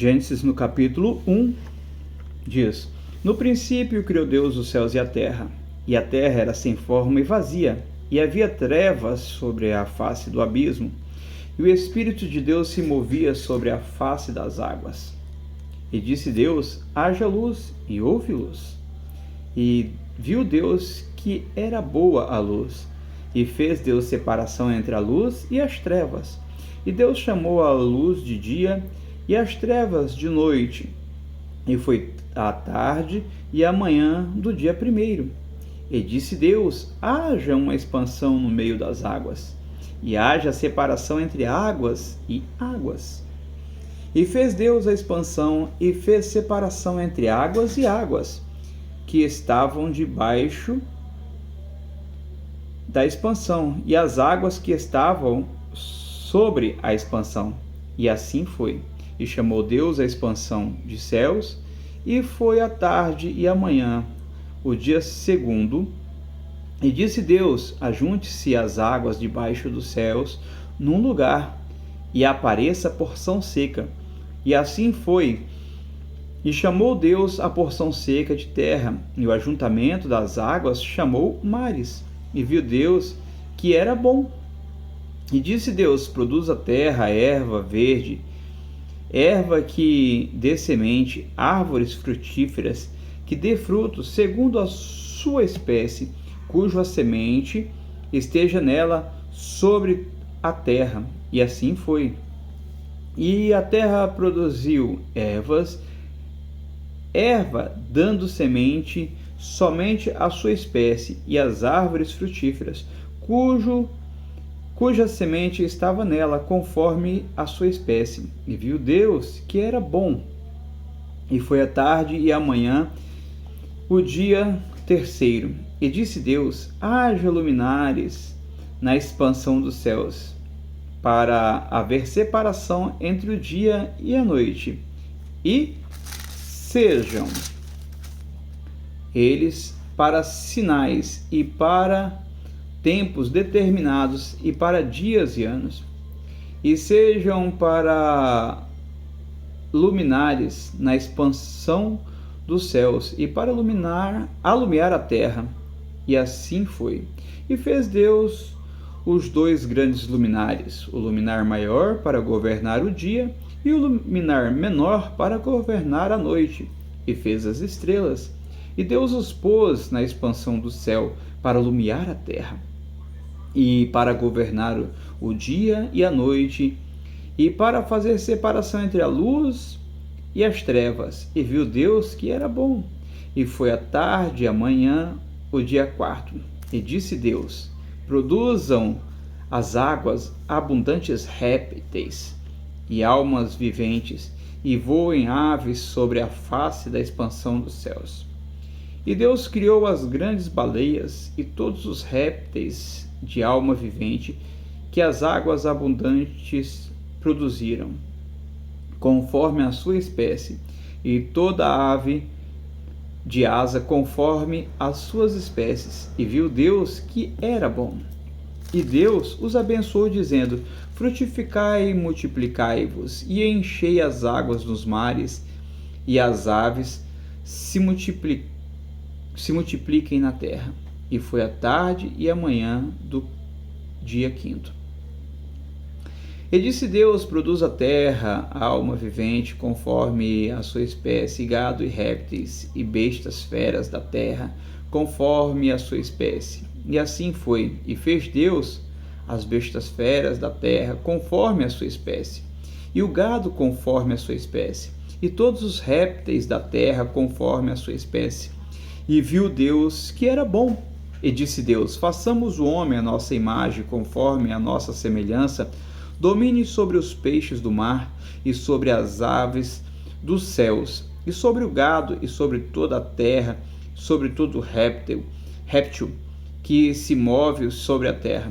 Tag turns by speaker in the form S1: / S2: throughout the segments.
S1: Gênesis, no capítulo 1, diz: No princípio criou Deus os céus e a terra era sem forma e vazia, e havia trevas sobre a face do abismo, e o Espírito de Deus se movia sobre a face das águas. E disse Deus: haja luz, e houve luz. E viu Deus que era boa a luz, e fez Deus separação entre a luz e as trevas. E Deus chamou a luz de dia e as trevas de noite. E foi a tarde e a manhã do dia primeiro. E disse Deus: haja uma expansão no meio das águas, e haja separação entre águas e águas. E fez Deus a expansão, e fez separação entre águas e águas, que estavam debaixo da expansão, e as águas que estavam sobre a expansão. E assim foi. E chamou Deus a expansão de céus, e foi a tarde e a manhã, o dia segundo. E disse Deus: ajunte-se as águas debaixo dos céus num lugar, e apareça porção seca. E assim foi. E chamou Deus a porção seca de terra, e o ajuntamento das águas chamou mares. E viu Deus que era bom. E disse Deus: produza a terra erva verde, erva que dê semente, árvores frutíferas, que dê frutos segundo a sua espécie, cuja semente esteja nela sobre a terra. E assim foi. E a terra produziu erva dando semente somente a sua espécie, e as árvores frutíferas, cuja semente estava nela, conforme a sua espécie. E viu Deus que era bom. E foi a tarde e a manhã, o dia terceiro. E disse Deus: haja luminares na expansão dos céus, para haver separação entre o dia e a noite, e sejam eles para sinais e para tempos determinados e para dias e anos, e sejam para luminares na expansão dos céus e para alumiar a terra. E assim foi. E fez Deus os dois grandes luminares, o luminar maior para governar o dia e o luminar menor para governar a noite. E fez as estrelas. E Deus os pôs na expansão do céu para alumiar a terra, e para governar o dia e a noite, e para fazer separação entre a luz e as trevas. E viu Deus que era bom. E foi a tarde e a manhã, o dia quarto. E disse Deus: produzam as águas abundantes répteis e almas viventes, e voem aves sobre a face da expansão dos céus. E Deus criou as grandes baleias e todos os répteis de alma vivente que as águas abundantes produziram, conforme a sua espécie, e toda ave de asa conforme as suas espécies. E viu Deus que era bom. E Deus os abençoou, dizendo: frutificai e multiplicai-vos, e enchei as águas dos mares, e as aves se multipliquem na terra. E foi a tarde e a manhã do dia quinto. E disse Deus: produz a terra a alma vivente conforme a sua espécie, gado e répteis, e bestas feras da terra conforme a sua espécie. E assim foi. E fez Deus as bestas feras da terra conforme a sua espécie, e o gado conforme a sua espécie, e todos os répteis da terra conforme a sua espécie. E viu Deus que era bom. E disse Deus: façamos o homem à nossa imagem, conforme a nossa semelhança, domine sobre os peixes do mar, e sobre as aves dos céus, e sobre o gado, e sobre toda a terra, sobre todo réptil que se move sobre a terra.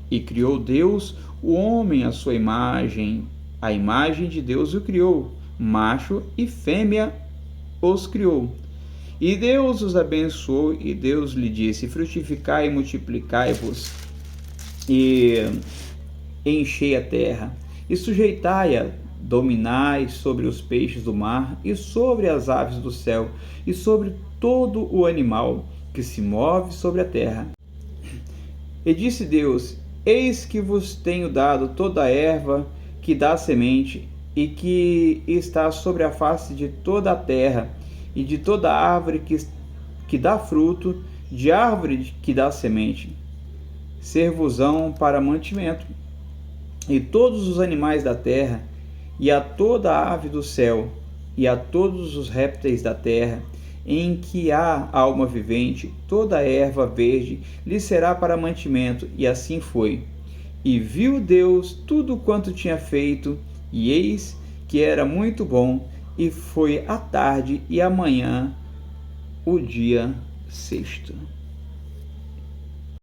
S1: E criou Deus o homem à sua imagem, a imagem de Deus o criou, macho e fêmea os criou. E Deus os abençoou, e Deus lhe disse: frutificai e multiplicai-vos, e enchei a terra, e sujeitai-a, dominai sobre os peixes do mar, e sobre as aves do céu, e sobre todo o animal que se move sobre a terra. E disse Deus: Eis que vos tenho dado toda a erva que dá semente, e que está sobre a face de toda a terra, e de toda árvore que dá fruto, de árvore que dá semente, ser-vos-ão para mantimento, e todos os animais da terra, e a toda ave do céu, e a todos os répteis da terra, em que há alma vivente, toda a erva verde lhe será para mantimento. E assim foi. E viu Deus tudo quanto tinha feito, e eis que era muito bom, e foi a tarde e a manhã o dia sexto.